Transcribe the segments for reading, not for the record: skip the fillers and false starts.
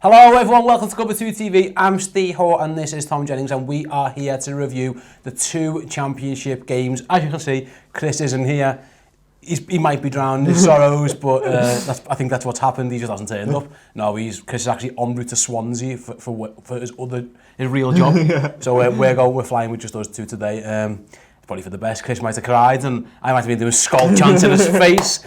Hello everyone, welcome to Cover 2 TV. I'm Ste Jenno and this is Tom Jennings and we are here to review the two championship games. As you can see, Chris isn't here. He might be drowning in his sorrows, but I think that's what's happened. He just hasn't turned up. No, Chris is actually en route to Swansea for his real job. Yeah. So we're flying with just us two today. Probably for the best. Chris might have cried and I might have been doing skull chants in his face.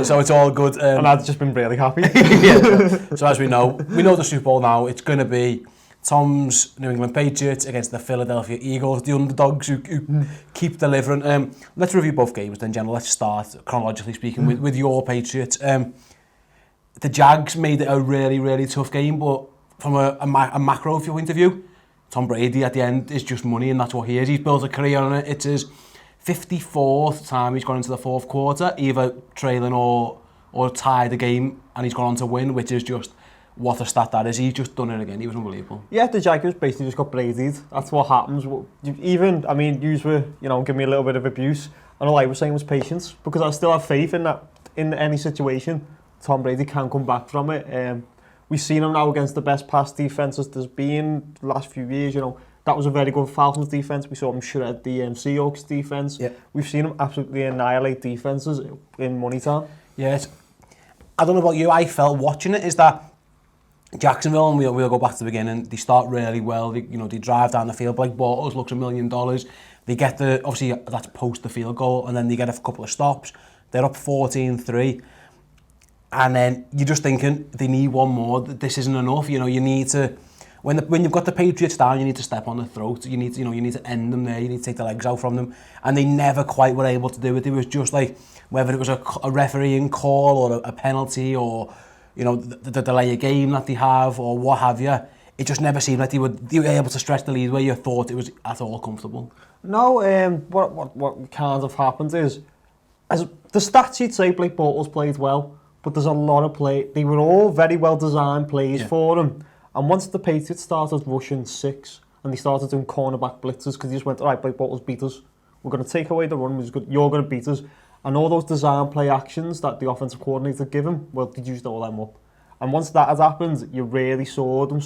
So it's all good. And I've just been really happy. Yeah, so as we know the Super Bowl now. It's going to be Tom's New England Patriots against the Philadelphia Eagles, the underdogs who keep delivering. Let's review both games then, Jenno. Let's start, chronologically speaking, with your Patriots. The Jags made it a really, really tough game, but from a macro point of view, Tom Brady at the end is just money, and that's what he is. He's built a career on it. It's his 54th time he's gone into the fourth quarter, either trailing or tied the game, and he's gone on to win, which is just what a stat that is. He's just done it again. He was unbelievable. Yeah, the Jaguars basically just got Brady'd. That's what happens. Even, I mean, you were, giving me a little bit of abuse, and all I was saying was patience, because I still have faith in that, in any situation, Tom Brady can come back from it. We've seen him now against the best pass defences there's been the last few years. That was a very good Falcons defence. We saw him shred the Seahawks defence. Yeah. We've seen him absolutely annihilate defences in money time. Yes. I don't know about you, I felt watching it is that Jacksonville, and we'll go back to the beginning, they start really well. They drive down the field. Blake Bortles looks $1 million. They get obviously that's post the field goal, and then they get a couple of stops. They're up 14-3. And then you're just thinking, they need one more. This isn't enough. You need to, when you've got the Patriots down, you need to step on the throat. You need to end them there. You need to take the legs out from them. And they never quite were able to do it. It was just like, whether it was a refereeing call or a penalty or, the delay of game that they have or what have you. It just never seemed like they were able to stretch the lead where you thought it was at all comfortable. No, what kind of happened is, as the stats you'd say Blake Bortles played well, but there's a lot of play. They were all very well designed plays for him. And once the Patriots started rushing six and they started doing cornerback blitzes, because they just went, all right, Blake Bortles beat us. We're going to take away the run. You're going to beat us. And all those design play actions that the offensive coordinator give him, well, they used all them up. And once that had happened, you really saw them,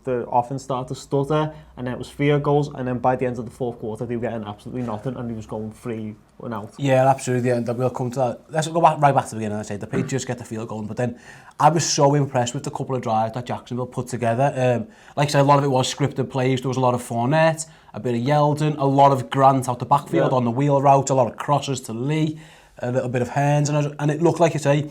the offense start to stutter, and then it was field goals, and then by the end of the fourth quarter, they were getting absolutely nothing, and he was going 3 and out. Yeah, absolutely, and we'll come to that. Let's go right back to the beginning. I say the Patriots get the field goal, but then I was so impressed with the couple of drives that Jacksonville put together. Like I said, a lot of it was scripted plays. There was a lot of Fournette, a bit of Yeldon, a lot of Grant out the backfield on the wheel route, a lot of crosses to Lee, a little bit of Hearns, and it looked like you say,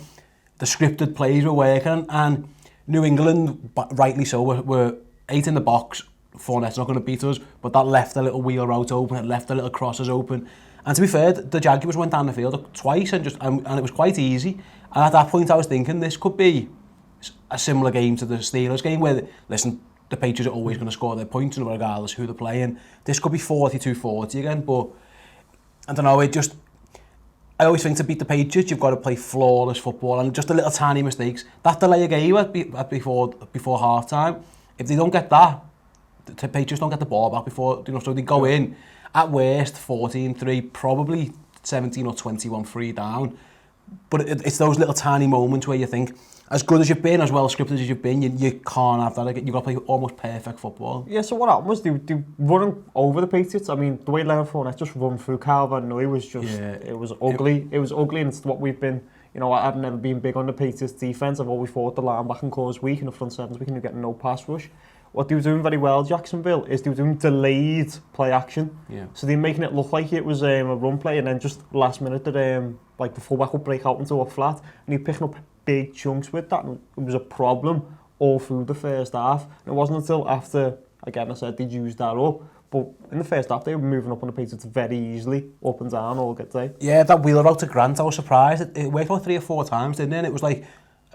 the scripted plays were working, and New England, rightly so, were 8 in the box. Fournette's not going to beat us, but that left a little wheel route open, it left a little crosses open. And to be fair, the Jaguars went down the field twice and it was quite easy. And at that point I was thinking this could be a similar game to the Steelers game where, listen, the Patriots are always going to score their points regardless who they're playing. This could be 42-40 again, but I don't know, I always think to beat the Patriots, you've got to play flawless football and just the little tiny mistakes. That delay of game before half-time, if they don't get that, the Patriots don't get the ball back before, so they go in, at worst, 14-3, probably 17 or 21-3 down. But it's those little tiny moments where you think, as good as you've been, as well scripted as you've been, you can't have that again. You've got to play almost perfect football. Yeah, so what happened was they running over the Patriots. I mean, the way Leonard Fournette just run through Calvin, it was just, it was ugly. It was ugly, and it's what we've been, I've never been big on the Patriots defence. I've always thought the linebacking core is weak and the front seven's weak and you're getting no pass rush. What they were doing very well, Jacksonville, is they were doing delayed play action. Yeah. So they're making it look like it was a run play, and then just last minute, the fullback would break out into a flat, and you're picking up big chunks with that, and it was a problem all through the first half. And it wasn't until after, again, I said they'd used that up, but in the first half, they were moving up on the Patriots very easily, up and down all good day. Yeah, that wheel route to Grant, I was surprised. It worked about 3 or 4 times, didn't it? And it was like,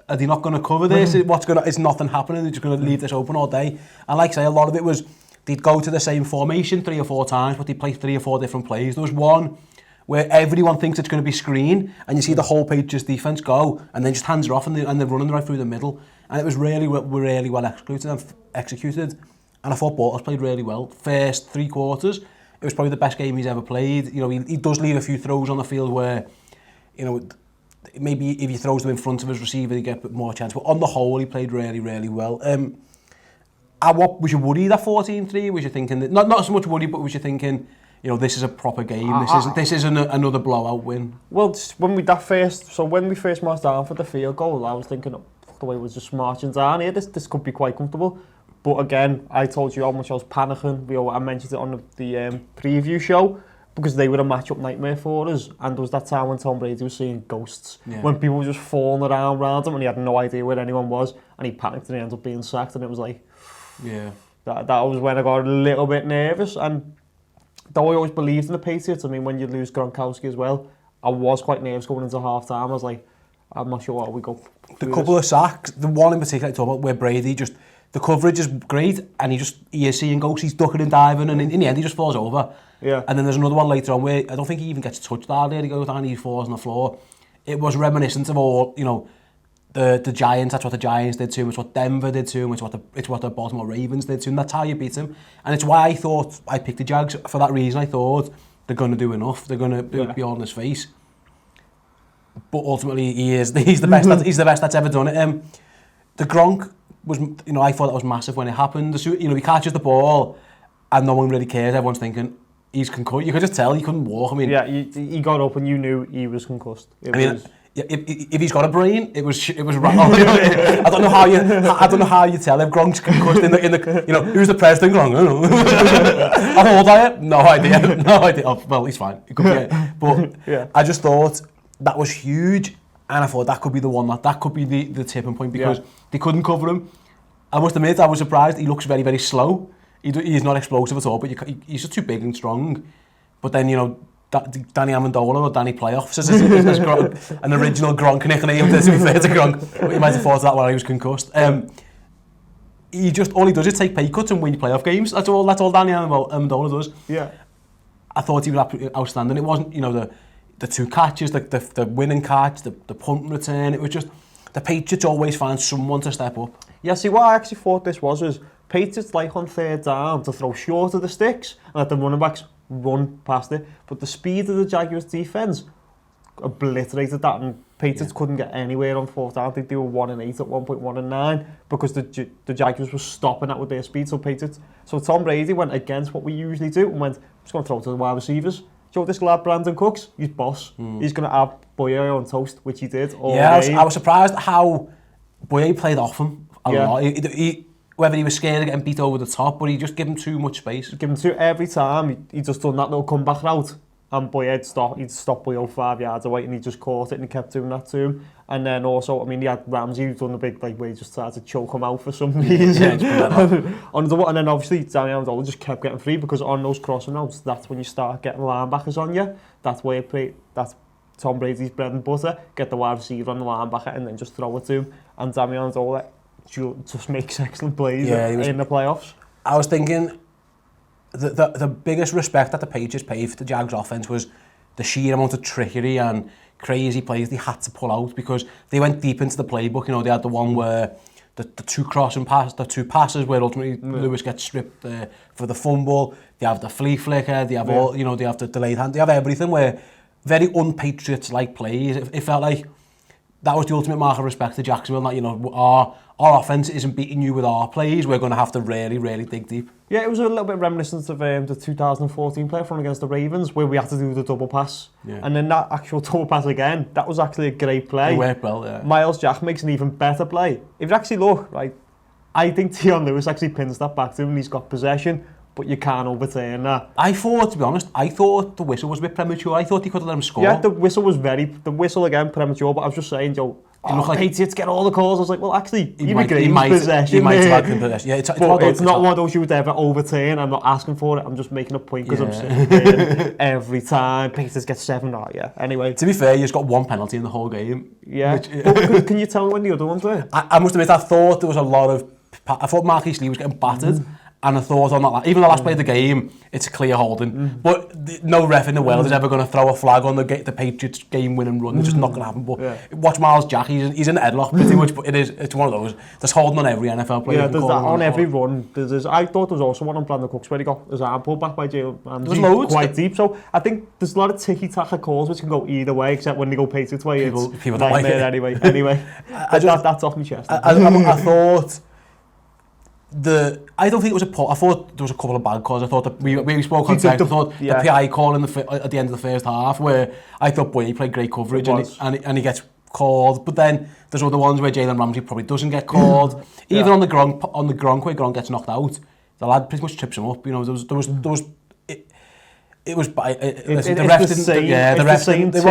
are they not going to cover this? Is nothing happening? They're just going to leave this open all day. And like I say, a lot of it was, they'd go to the same formation 3 or 4 times, but they'd play 3 or 4 different plays. There was one where everyone thinks it's going to be screen, and you see the whole Patriots defence go, and then just hands it off, and they're running right through the middle. And it was really well executed. And I thought Bortles played really well. First 3 quarters, it was probably the best game he's ever played. He does leave a few throws on the field where, maybe if he throws them in front of his receiver, he get a bit more chance. But on the whole, he played really, really well. What was you worried at 14-3? Was you thinking that, not so much worried, but was you thinking, you know, this is a proper game. This isn't another blowout win. Well, when we first marched down for the field goal, I was thinking, the way we was just marching down here, this could be quite comfortable. But again, I told you how much I was panicking. I mentioned it on the preview show, because they were a matchup nightmare for us. And there was that time when Tom Brady was seeing ghosts, when people were just falling around him and he had no idea where anyone was, and he panicked and he ended up being sacked, and it was like, that was when I got a little bit nervous. And though I always believed in the Patriots, I mean, when you lose Gronkowski as well, I was quite nervous going into half-time. I was like, I'm not sure how we go. The couple of sacks, the one in particular I talk about, where Brady just, the coverage is great, and he is seeing ghosts, he's ducking and diving, and in the end he just falls over. Yeah. And then there's another one later on where I don't think he even gets touched that day. He goes down and he falls on the floor. It was reminiscent of all, you know, the Giants. That's what the Giants did to him. It's what Denver did to him. It's what the Baltimore Ravens did to him. That's how you beat him. And it's why I thought I picked the Jags for that reason. I thought they're going to do enough. They're going to be on his face. But ultimately, he's the best. He's the best that's ever done it. The Gronk was, you know, I thought that was massive when it happened. You know, he catches the ball, and no one really cares. Everyone's thinking he's concussed. You could just tell he couldn't walk. I mean, yeah, he got up and you knew he was concussed. If he's got a brain, it was right. I don't know how you tell if Gronk's concussed in the you know, who's the president, Gronk? I don't know. How old are you? No idea. Oh, well, he's fine. It could be, but I just thought that was huge, and I thought that could be the one that could be the tipping point, because they couldn't cover him. I must admit, I was surprised. He looks very, very slow. He's not explosive at all, but he's just too big and strong. But then, you know, Danny Amendola or Danny Playoffs is an original Gronk nickname, to be fair to Gronk. But you might have thought that while he was concussed. All he does is take pay cuts and win playoff games. That's all Danny Amendola does. Yeah. I thought he was absolutely outstanding. It wasn't, you know, the two catches, the winning catch, the punt and return. It was just, the Patriots always find someone to step up. Yeah, see, what I actually thought this was Patriots like on third down to throw short of the sticks and let the running backs run past it. But the speed of the Jaguars defence obliterated that, and Patriots couldn't get anywhere on fourth down. I think they were 1-8 at one point, 1-9, because the Jaguars were stopping that with their speed. So Tom Brady went against what we usually do and went, I'm just going to throw it to the wide receivers. Joe, this lad Brandon Cooks, he's boss. He's going to have Boyer on toast, which he did. I was surprised how Boyer played off him a lot. Whether he was scared of getting beat over the top, but he just gave him too much space. Every time, he just done that little comeback route, and Boyer he'd stop Boyer 5 yards away, and he just caught it, and he kept doing that to him. And then also, I mean, he had Ramsey, who'd done the big, like, where he just tried to choke him out for some reason. And then obviously, Danny Amendola just kept getting free, because on those crossing routes, that's when you start getting linebackers on you. That's Tom Brady's bread and butter. Get the wide receiver on the linebacker, and then just throw it to him. And Danny Amendola just makes excellent plays in the playoffs. I was thinking the biggest respect that the Patriots paid for the Jags offense was the sheer amount of trickery and crazy plays they had to pull out, because they went deep into the playbook. You know, they had the one where the two passes where ultimately Lewis gets stripped for the fumble. They have the flea flicker. They have all, you know, they have the delayed hand. They have everything, where very un-Patriots-like plays. It felt like that was the ultimate mark of respect to Jacksonville, that, you know, our offense isn't beating you with our plays. We're going to have to really, really dig deep. Yeah, it was a little bit reminiscent of the 2014 playoff run against the Ravens, where we had to do the double pass. Yeah. And then that actual double pass again, that was actually a great play. It worked well, yeah. Miles Jack makes an even better play. If you actually look, right, I think Tion Lewis actually pins that back to him and he's got possession, but you can't overturn that. I thought, to be honest, the whistle was a bit premature. I thought he could have let him score. Yeah, the whistle again, premature, but I was just saying, Joe, Patriots get all the calls. I was like, well, actually, he might have had possession. Yeah, it's not one of those you would ever overturn. I'm not asking for it. I'm just making a point, because I'm saying every time Patriots get 7. Anyway. To be fair, you just got one penalty in the whole game. Yeah. But can you tell me when the other ones were? I must admit, I thought there was a lot of... I thought Marquise Lee was getting battered. And I thought on that, even the last play of the game, it's a clear holding. But no ref in the world is ever going to throw a flag on the Patriots game-winning run. It's just not going to happen. But watch Miles Jack, he's in the headlock pretty much, but it's one of those. There's holding on every NFL player. Yeah, there's that on every run. I thought there was also one on Brandon Cooks where he got his arm pulled back by Jalen. There's loads. Quite deep. So I think there's a lot of ticky-tacky calls which can go either way, except when they go Patriots way. People don't like it. Anyway. That's off my chest. I thought... I don't think it was a pull. I thought there was a couple of bad calls. I thought that we spoke on text. I thought the PI call at the end of the first half, where I thought Boye played great coverage and he gets called. But then there's other ones where Jalen Ramsey probably doesn't get called. Even on the Gronk where Gronk gets knocked out, the lad pretty much trips him up. You know, there was. It was by the ref didn't. Yeah, the ref. It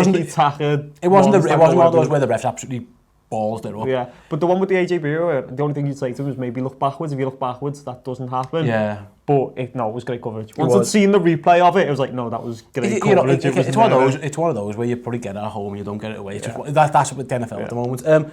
wasn't one of those where the refs absolutely balls it up. Yeah, but the one with the AJ Bureau, the only thing you'd say to him is maybe look backwards. If you look backwards, that doesn't happen. Yeah. But it was great coverage. Once I'd seen the replay of it, it was like, no, that was great coverage. It's one of those where you probably get it at home and you don't get it away. That's what with the NFL at the moment.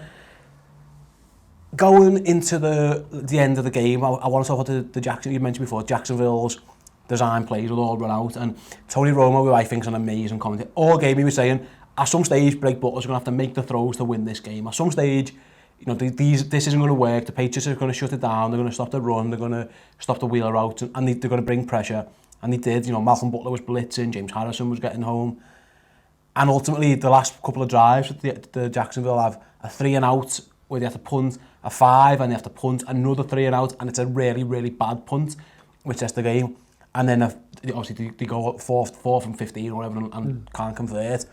Going into the end of the game, I want to talk about the Jackson. You mentioned before, Jacksonville's design plays will all run out, and Tony Romo, who I think is an amazing commentator, all game he was saying, at some stage, Blake Bortles are going to have to make the throws to win this game. At some stage, you know, this isn't going to work. The Patriots are going to shut it down. They're going to stop the run. They're going to stop the wheel route, and they're going to bring pressure. And they did. You know, Malcolm Butler was blitzing. James Harrison was getting home. And ultimately, the last couple of drives, the Jacksonville have a 3-and-out where they have to punt, a 5, and they have to punt another 3-and-out, and it's a really, really bad punt, which is the game. And then obviously they go 4th and 15 or whatever and can't convert.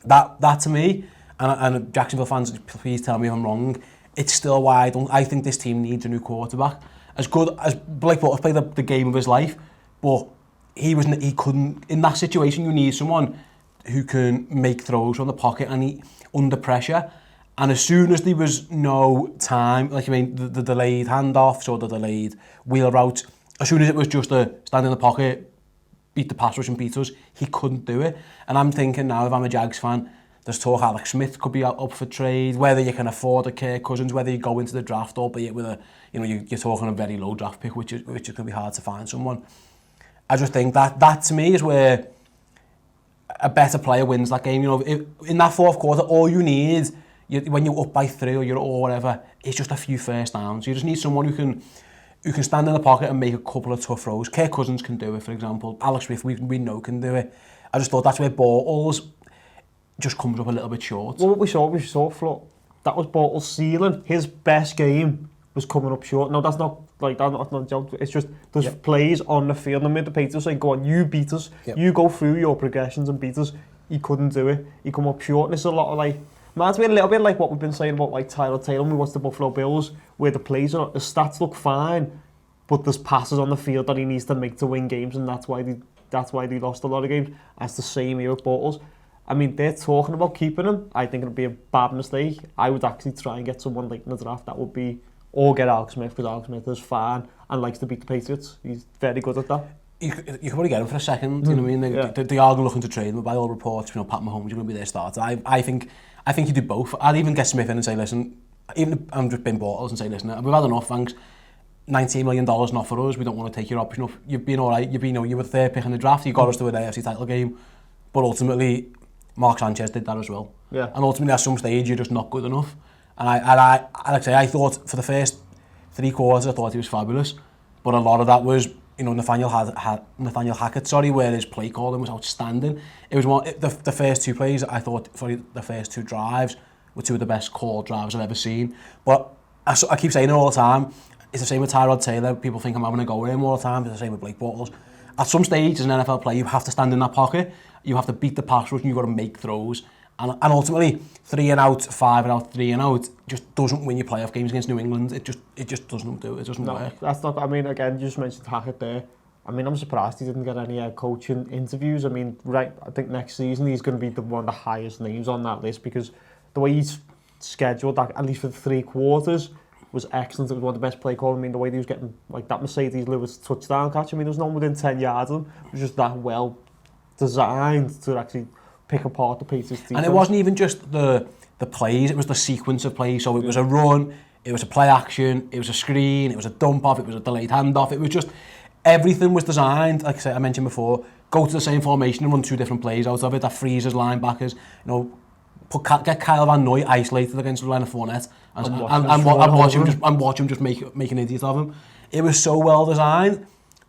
That to me, and Jacksonville fans, please tell me if I'm wrong, it's still why I think this team needs a new quarterback. As good as Blake Bortles played the game of his life, but he couldn't, in that situation you need someone who can make throws from the pocket and under pressure. And as soon as there was no time, like the delayed handoffs or the delayed wheel routes, as soon as it was just a stand in the pocket, beat the pass rush and beat us, he couldn't do it. And I'm thinking now, if I'm a Jags fan, there's talk Alex Smith could be up for trade, whether you can afford a Kirk Cousins, whether you go into the draft, albeit with you're talking a very low draft pick, which is going to be hard to find someone. I just think that to me is where a better player wins that game. You know, in that fourth quarter, all you need, when you're up by 3 or whatever, is just a few first downs. You just need someone who can stand in the pocket and make a couple of tough throws. Kirk Cousins can do it, for example. Alex Smith, we know can do it. I just thought that's where Bortles just comes up a little bit short. Well, what we saw, that was Bortles' ceiling. His best game was coming up short. No, that's not like that. Not a joke. It's just there's plays on the field. And the Patriots saying, "Go on, you beat us. You go through your progressions and beat us." He couldn't do it. He come up short. And it's a lot of like. Reminds me a little bit like what we've been saying about like Tyler Taylor when we watched the Buffalo Bills, where the plays are, the stats look fine, but there's passes on the field that he needs to make to win games, and that's why they lost a lot of games. That's the same here with Bortles. I mean, they're talking about keeping him. I think it would be a bad mistake. I would actually try and get someone like in the draft that would be, or get Alex Smith, because Alex Smith is fine and likes to beat the Patriots. He's very good at that. You could probably get him for a second. You know what I mean? They are looking to trade him, but by all reports, Pat Mahomes is going to be their starter. I think you do both. I'd even get Smith in and say, listen, even if I'm just being Bortles and say, listen, we've had enough, thanks. $19 million not for us. We don't want to take your option up. You've been all right. You were the third pick in the draft. You got us to an AFC title game, but ultimately, Mark Sanchez did that as well. Yeah. And ultimately, at some stage, you're just not good enough. And I thought for the first 3 quarters, I thought he was fabulous, but a lot of that was, Nathaniel Hackett, where his play calling was outstanding. It was the first 2 plays, I thought, the first 2 drives were 2 of the best called drives I've ever seen. But I keep saying it all the time. It's the same with Tyrod Taylor. People think I'm having a go with him all the time. It's the same with Blake Bortles. At some stage, as an NFL player, you have to stand in that pocket. You have to beat the pass rush and you've got to make throws. And ultimately, 3-and-out, 5-and-out, 3-and-out just doesn't win your playoff games against New England. It just doesn't do it. It doesn't work. That's not. I mean, again, you just mentioned Hackett there. I mean, I'm surprised he didn't get any coaching interviews. I mean, I think next season he's going to be one of the highest names on that list, because the way he's scheduled, at least for the 3 quarters, was excellent. It was one of the best play calls. I mean, the way he was getting like that Mercedes Lewis touchdown catch. I mean, there was no one within 10 yards of him. It was just that well designed to actually pick apart the Patriots defense. And it wasn't even just the plays, it was the sequence of plays. So it was a run, it was a play action, it was a screen, it was a dump off, it was a delayed handoff. It was just, everything was designed, like I mentioned before, go to the same formation and run 2 different plays out of it. That freezes linebackers, you know, get Kyle Van Noy isolated against Leonard Fournette and watch him just make an idiot of him. It was so well designed.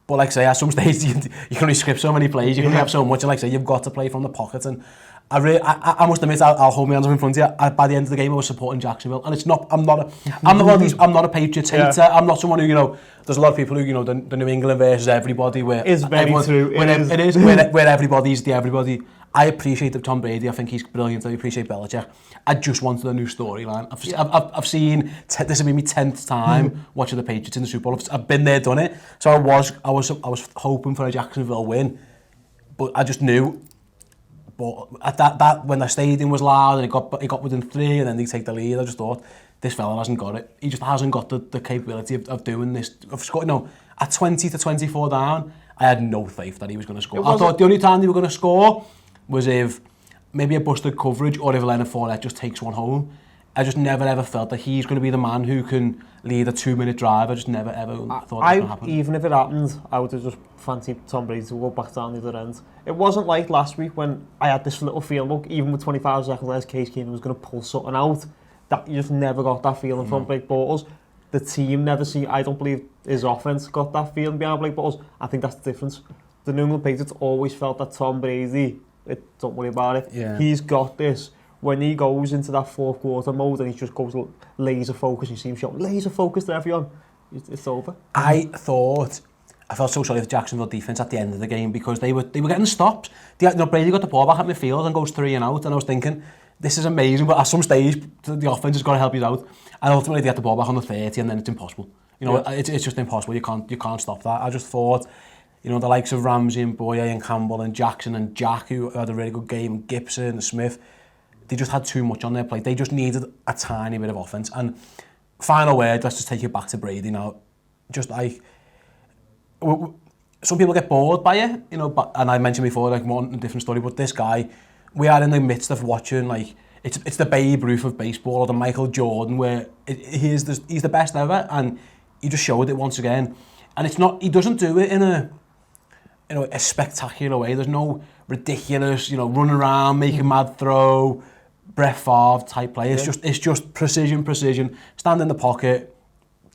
But like I say, at some stage you can only script so many plays, you can only have so much, and like I say, you've got to play from the pocket. And I must admit, I'll hold my hands up in front of you. By the end of the game, I was supporting Jacksonville, and it's not. I'm not a Patriots hater. Yeah. I'm not someone who, you know. There's a lot of people who, you know, the New England versus everybody, where it's very true. It is where everybody's the everybody. I appreciate Tom Brady. I think he's brilliant. I appreciate Belichick. I just wanted a new storyline. I've seen this will be my 10th time watching the Patriots in the Super Bowl. I've been there, done it. So I was hoping for a Jacksonville win, but I just knew. But at that when the stadium was loud and it got within 3 and then they take the lead, I just thought, this fella hasn't got it. He just hasn't got the capability of doing this. Of scoring, you know, at 20 to 24 down, I had no faith that he was going to score. I thought the only time they were going to score was if maybe a busted coverage or if Leonard Fournette just takes one home. I just never ever felt that he's going to be the man who can lead a 2-minute drive. I just never ever thought that was going to happen. Even if it happened, I would have just fancied Tom Brady to go back down the other end. It wasn't like last week when I had this little feeling, look, even with 25 seconds left, Case Keenum was going to pull something out. That you just never got that feeling from Blake Bortles. The team never I don't believe his offense got that feeling behind Blake Bortles. I think that's the difference. The New England Patriots always felt that Tom Brady, don't worry about it. Yeah. He's got this. When he goes into that 4th quarter mode and he just goes laser focus, you see him shout laser focus to everyone, it's over. I felt so sorry for the Jacksonville defense at the end of the game because they were getting stopped. Brady got the ball back at midfield and goes 3 and out, and I was thinking, this is amazing, but at some stage the offense has got to help you out, and ultimately they get the ball back on the 30 and then it's impossible. You know, it's just impossible. You can't stop that. I just thought, you know, the likes of Ramsey and Boye and Campbell and Jackson and Jack, who had a really good game, and Gibson and Smith, they just had too much on their plate. They just needed a tiny bit of offense. And final word, let's just take it back to Brady now. Just like, some people get bored by it, you know, and I mentioned before, like, one different story, but this guy, we are in the midst of watching, like, it's the Babe Ruth of baseball, or the Michael Jordan, where he's the best ever, and he just showed it once again. And it's not, he doesn't do it in a spectacular way. There's no ridiculous, you know, run around, make a mad throw, Brett Favre type play. It's just precision, stand in the pocket,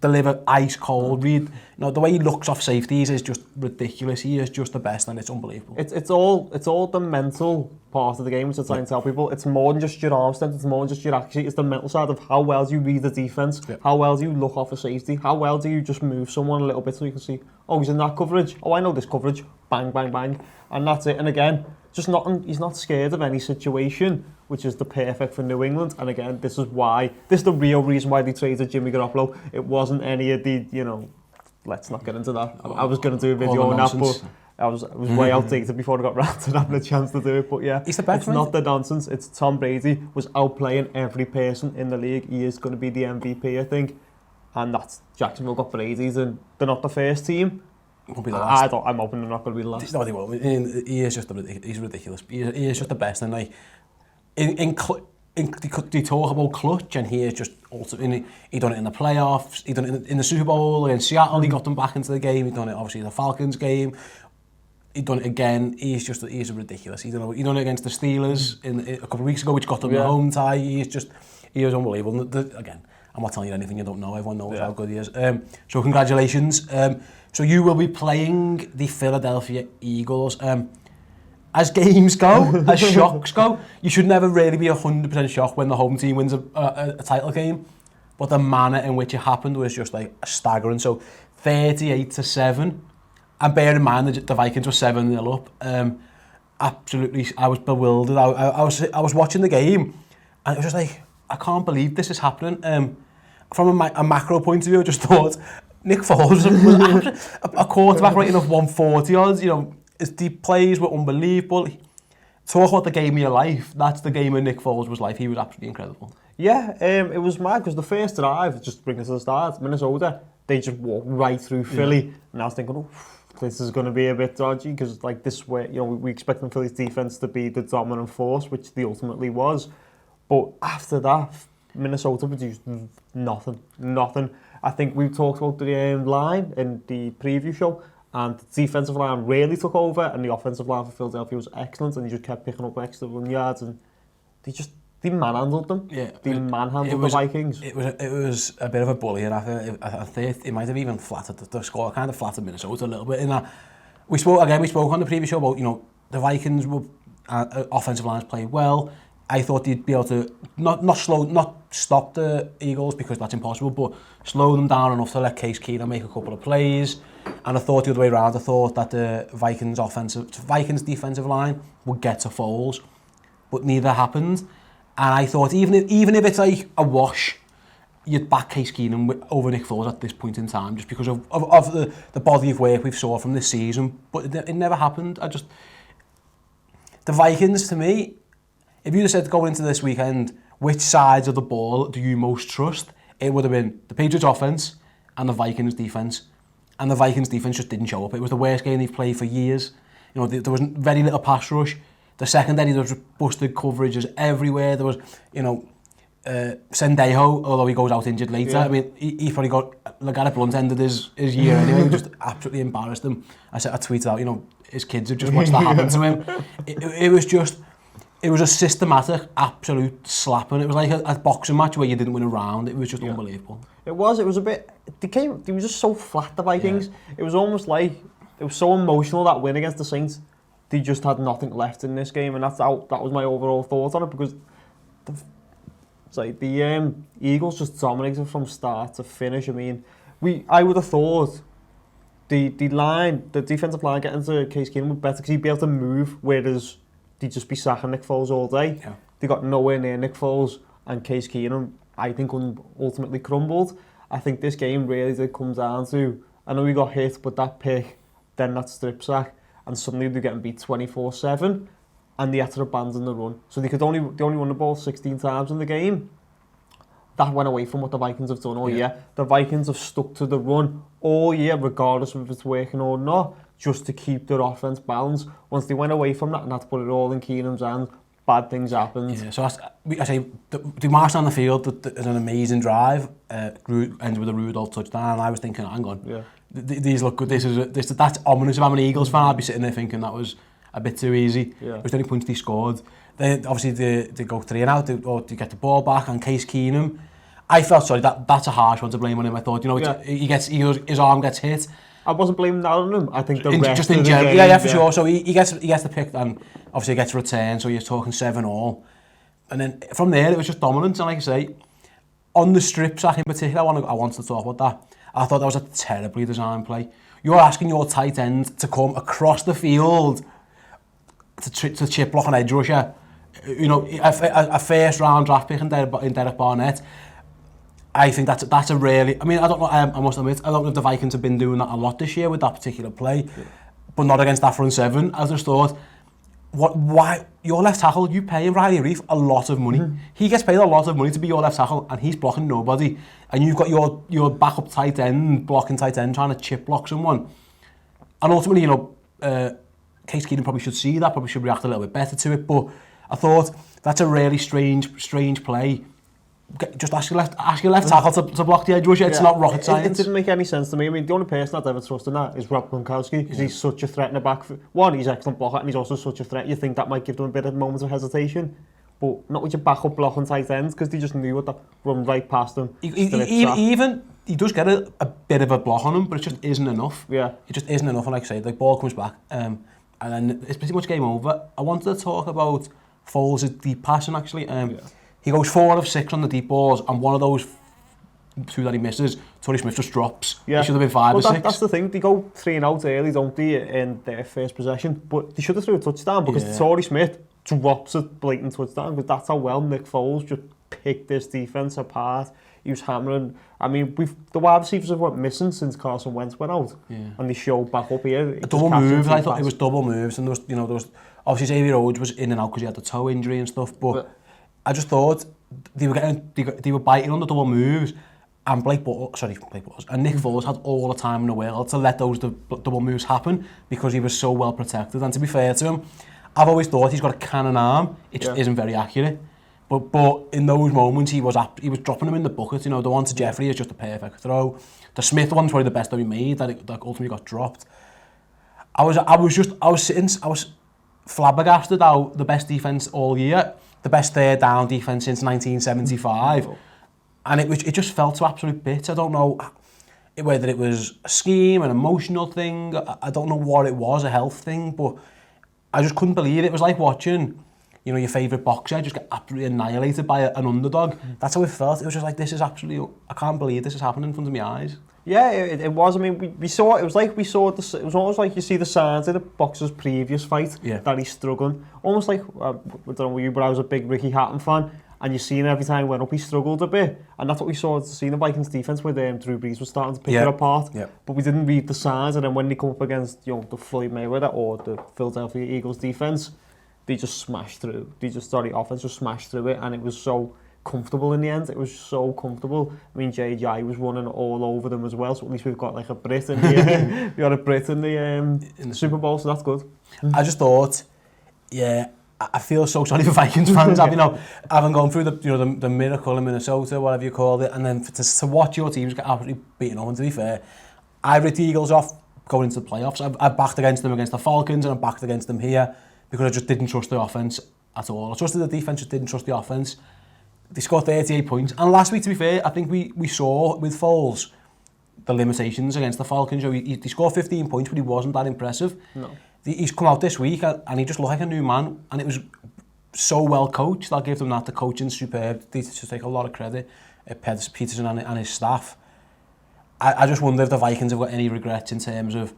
deliver ice cold, read. You know, the way he looks off safeties is just ridiculous. He is just the best, and it's unbelievable. It's all the mental part of the game, which I'm trying to tell people. It's more than just your arm strength, it's more than just your accuracy, it's the mental side of how well do you read the defense, how well do you look off a safety, how well do you just move someone a little bit so you can see, oh, he's in that coverage, oh, I know this coverage, bang, bang, bang, and that's it. And again, just he's not scared of any situation, which is the perfect for New England. And again, this is the real reason why they traded Jimmy Garoppolo. It wasn't any of the, you know, let's not get into that. I was going to do a video on that, but I was way outdated before I got round to having a chance to do it. But yeah, it's not the nonsense. It's Tom Brady was outplaying every person in the league. He is going to be the MVP, I think. And that's Jacksonville got Brady's, and they're not the first team. Won't be the last. I'm hoping they're not going to be the last. No, they won't. He is just he's ridiculous. He is just the best, and like they talk about clutch, and he is just ultimately. He done it in the playoffs. He done it in the Super Bowl against Seattle. He got them back into the game. He done it obviously in the Falcons game. He done it again. He's ridiculous. He done it against the Steelers a couple of weeks ago, which got them the home tie. He is unbelievable. Again, I'm not telling you anything you don't know. Everyone knows how good he is. So congratulations. So you will be playing the Philadelphia Eagles. As games go, as shocks go, you should never really be 100% shocked when the home team wins a title game. But the manner in which it happened was just like staggering. So 38-7. And bear in mind that the Vikings were 7-0 up. Absolutely, I was bewildered. I was watching the game, and it was just like, I can't believe this is happening. From a macro point of view, I just thought Nick Foles was a quarterback rating of 140 odds. You know, his deep plays were unbelievable. Talk about the game of your life. That's the game of Nick Foles' life. He was absolutely incredible. Yeah, it was mad because the first drive, just bringing us to the start, Minnesota, they just walked right through Philly, and I was thinking, oh, this is going to be a bit dodgy because like this way, you know, we expect Philly's defense to be the dominant force, which they ultimately was. But after that, Minnesota produced nothing. I think we talked about the line in the preview show, and the defensive line really took over, and the offensive line for Philadelphia was excellent, and they just kept picking up extra run yards, and they manhandled them. Yeah, they manhandled the Vikings. It was a bit of a bully, and I think it might have even flattered the score, kind of flattered Minnesota a little bit. In that we spoke on the previous show about the Vikings were offensive lines played well. I thought they'd be able to not stop the Eagles because that's impossible, but slow them down enough to let Case Keenum make a couple of plays. And I thought the other way around. I thought that the Vikings defensive line would get to Foles, but neither happened. And I thought even if it's like a wash, you'd back Case Keenum over Nick Foles at this point in time, just because of the body of work we've saw from this season. But it never happened. The Vikings, to me, if you'd have said going into this weekend, which sides of the ball do you most trust? It would have been the Patriots offense and the Vikings defense. And the Vikings defense just didn't show up. It was the worst game they've played for years. There was very little pass rush. The secondary, there was busted coverages everywhere. There was, Sendejo, although he goes out injured later. Yeah. I mean, he probably got LeGarrette Blount ended his year anyway. He just absolutely embarrassed him. I tweeted out, his kids have just watched that happen to him. It was a systematic, absolute slapping. It was like a boxing match where you didn't win a round. It was just unbelievable. It was a bit... They were just so flat, the Vikings. Yeah. It was almost like... It was so emotional, that win against the Saints. They just had nothing left in this game, and that was my overall thought on it, because the Eagles just dominated from start to finish. I mean, I would have thought the defensive line getting to Case Keenum would be better, because he'd be able to move, whereas they'd just be sacking Nick Foles all day. Yeah. They got nowhere near Nick Foles, and Case Keenum, I think, ultimately crumbled. I think this game really did come down to, I know he got hit, but that pick, then that strip sack, and suddenly they're getting beat 24-7, and they had to abandon the run. So they only run the ball 16 times in the game. That went away from what the Vikings have done all year. The Vikings have stuck to the run all year, regardless of if it's working or not, just to keep their offense balanced. Once they went away from that and had to put it all in Keenum's hands, bad things happened. Yeah, so I say, they marched on the field with an amazing drive, ends with a Rudolph touchdown, and I was thinking, hang on, these look good. That's ominous. If I'm an Eagles fan, I'd be sitting there thinking that was a bit too easy. Yeah. It was the only points they scored. Then obviously they go 3 and out, they get the ball back, and Case Keenum, I felt sorry, that's a harsh one to blame on him. I thought, his arm gets hit. I wasn't blaming that on him. I think the rest just in general, yeah, for sure. So he gets the pick, and obviously gets a return. So you're talking 7-all, and then from there it was just dominance. And like I say, on the strip sack in particular, I want to talk about that. I thought that was a terribly designed play. You're asking your tight end to come across the field to chip block an edge rusher. A first round draft pick in Derek Barnett. I think that's a really... I mean, I don't know, I must admit, I don't know if the Vikings have been doing that a lot this year with that particular play, but not against that front seven. I just thought, why your left tackle, you pay Riley Reef a lot of money. He gets paid a lot of money to be your left tackle, and he's blocking nobody. And you've got your backup tight end, blocking tight end, trying to chip block someone. And ultimately, Case Keenum probably should see that, probably should react a little bit better to it, but I thought that's a really strange play. Just ask your left tackle to block the edge rusher. It's not rocket science. It didn't make any sense to me. I mean, the only person I'd ever trust in that is Rob Gronkowski, because he's such a threat in the back. One, he's an excellent blocker, and he's also such a threat. You think that might give them a bit of moments of hesitation, but not with your backup blocking tight ends, because they just knew what that run right past them. He does get a bit of a block on him, but it just isn't enough. Yeah, it just isn't enough. And like I say, the ball comes back, and then it's pretty much game over. I wanted to talk about Foles' deep passing actually. He goes 4 out of 6 on the deep balls, and one of those 2 that he misses, Torrey Smith just drops. Yeah. He should have been 5 or 6. That's the thing. They go 3 and out early, don't they, in their first possession? But they should have threw a touchdown, because Torrey Smith drops a blatant touchdown, because that's how well Nick Foles just picked this defense apart. He was hammering. I mean, the wide receivers have went missing since Carson Wentz went out, and they showed back up here. Double moves. I thought it was double moves, and there was obviously Xavier Rhodes was in and out because he had the toe injury and stuff, but I just thought they were biting on the double moves, and Nick Foles had all the time in the world to let those double moves happen, because he was so well protected. And to be fair to him, I've always thought he's got a cannon arm. It just isn't very accurate. But in those moments, he was dropping them in the bucket. You know, the one to Jeffrey is just a perfect throw. The Smith one's probably the best that we made that ultimately got dropped. I was flabbergasted how the best defense all year, the best third down defense since 1975, and it just fell to absolute bits. I don't know whether it was a scheme, an emotional thing. I don't know what it was, a health thing, but I just couldn't believe it. It was like watching, you know, your favourite boxer just get absolutely annihilated by an underdog. That's how it felt. It was just like, this is absolutely, I can't believe this is happening in front of my eyes. Yeah, it was. I mean, we saw it. It was like it was almost like you see the signs of the boxer's previous fight that he's struggling. Almost like I don't know you, but I was a big Ricky Hatton fan, and you've seen every time he went up, he struggled a bit, and that's what we saw. The Vikings defense where Drew Brees was starting to pick it apart. Yeah. But we didn't read the signs, and then when they come up against the Floyd Mayweather or the Philadelphia Eagles defense, they just smashed through. The offense just smashed through it, and it was so comfortable in the end. It was so comfortable. I mean, JJ was running all over them as well, so at least we've got like a Brit in the we got a Brit in the Super Bowl, so that's good. I just thought, I feel so sorry for Vikings fans. Having gone through the miracle in Minnesota, whatever you called it, and then to watch your teams get absolutely beaten up. And to be fair, I ripped the Eagles off going into the playoffs. I backed against them against the Falcons, and I backed against them here because I just didn't trust the offense at all. I trusted the defense, just didn't trust the offense. They scored 38 points. And last week, to be fair, I think we saw with Foles the limitations against the Falcons. He scored 15 points, but he wasn't that impressive. No. He's come out this week and he just looked like a new man. And it was so well coached. I'll give them that. The coaching's superb. They should take a lot of credit at Peterson and his staff. I just wonder if the Vikings have got any regrets in terms of,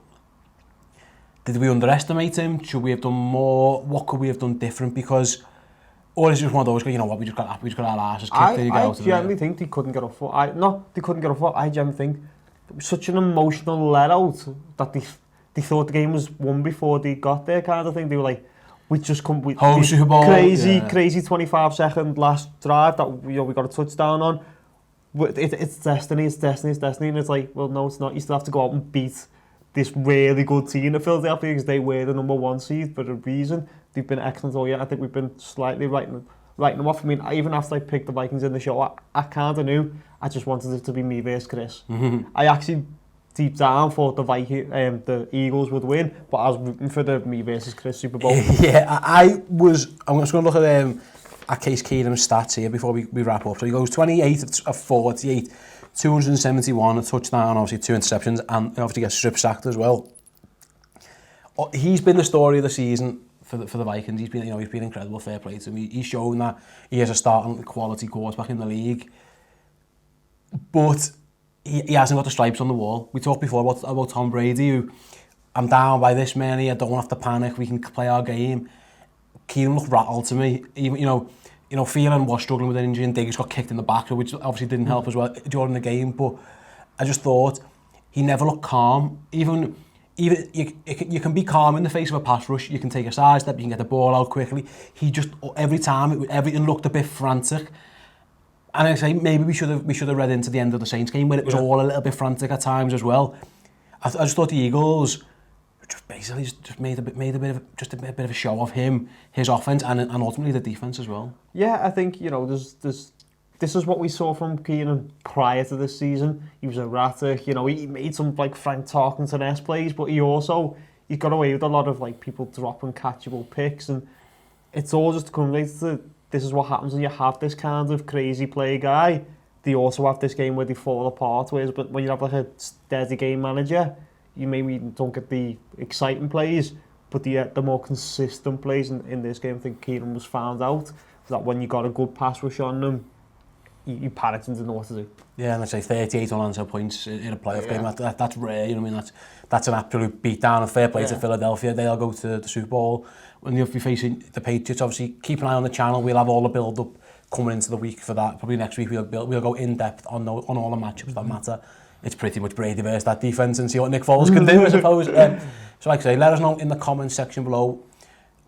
did we underestimate him? Should we have done more? What could we have done different? Because... Or is it just one of those, you know what, we just got our asses kicked. I genuinely think they couldn't get off foot. They couldn't get off foot. I genuinely think it was such an emotional let-out that they thought the game was won before they got there, kind of thing. They were like, we just come with Super Bowl, crazy 25-second last drive that we got a touchdown on. It's destiny. And it's like, well, no, it's not. You still have to go out and beat this really good team of Philadelphia because they were the number one seed for a reason. They've been excellent all year. I think we've been slightly writing them off. I mean, even after I picked the Vikings in the show, I kind of knew. I just wanted it to be me versus Chris. Mm-hmm. I actually, deep down, thought the Eagles would win, but I was rooting for the me versus Chris Super Bowl. Yeah, I'm just going to look at Case Keenum's stats here before we wrap up. So he goes 28 of 48, 271, a touchdown, obviously 2 interceptions, and obviously gets strip sacked as well. He's been the story of the season. For the Vikings, he's been incredible. Fair play to him. He's shown that he is a starting quality quarterback in the league, but he hasn't got the stripes on the wall. We talked before about Tom Brady, who I'm down by this many. I don't have to panic. We can play our game. Keenum looked rattled to me. Even Phelan was struggling with an injury, and Diggs got kicked in the back, which obviously didn't help as well during the game. But I just thought he never looked calm. Even you can be calm in the face of a pass rush. You can take a side step. You can get the ball out quickly. He just every time everything looked a bit frantic. And I say maybe we should have read into the end of the Saints game where it was all a little bit frantic at times as well. I just thought the Eagles just basically just made a bit of a show of him, his offense, and ultimately the defense as well. Yeah, I think this is what we saw from Keenan prior to this season. He was erratic, he made some like Frank Tarkenton-esque plays, but he got away with a lot of like people dropping catchable picks, and it's all just come right to this is what happens when you have this kind of crazy play guy. They also have this game where they fall apart, but when you have like a steady game manager, you maybe don't get the exciting plays, but the more consistent plays in this game. I think Keenan was found out that when you got a good pass rush on them, you panicked and didn't know what to do. Yeah, and I say 38 unanswered points in a playoff game. That's rare. That's an absolute beatdown. And fair play to Philadelphia. They'll go to the Super Bowl when you'll be facing the Patriots. Obviously, keep an eye on the channel. We'll have all the build-up coming into the week for that. Probably next week we'll go in depth on all the matchups that matter. It's pretty much Brady versus that defense and see what Nick Foles can do, I suppose. So, like I say, let us know in the comments section below.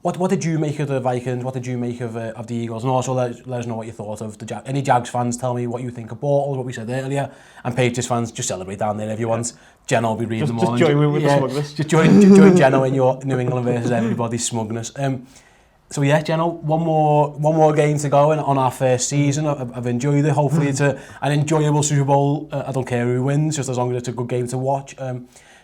What did you make of the Vikings? What did you make of the Eagles? And also let us know what you thought of the Jags. Any Jags fans, tell me what you think of Bortles, what we said earlier. And Patriots fans, just celebrate down there if you want. Jenno will be reading them all. Just join me with the smugness. Just join Jenno in your New England versus everybody's smugness. So yeah, Jenno, one more game to go on our first season. I've enjoyed it. Hopefully it's an enjoyable Super Bowl. I don't care who wins, just as long as it's a good game to watch.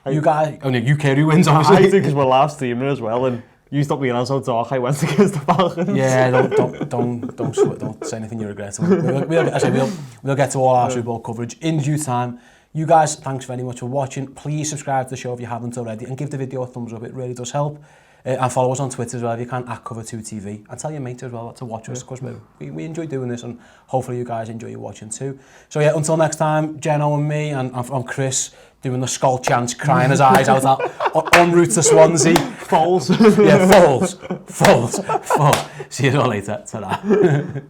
You guys, you care who wins, obviously. I do, because we're live streaming as well, and you stopped being so dark. I went against the Falcons. Yeah, don't say anything you regret. We'll get to all our Super Bowl coverage in due time. You guys, thanks very much for watching. Please subscribe to the show if you haven't already, and give the video a thumbs up. It really does help. And follow us on Twitter as well if you can, @Cover2TV. And tell your mates as well to watch us, because we enjoy doing this, and hopefully you guys enjoy watching too. So yeah, until next time, Jenno and me, and Chris doing the skull chants, crying his eyes out en route to Swansea. Falls. Yeah, falls. See you all later. Ta-da.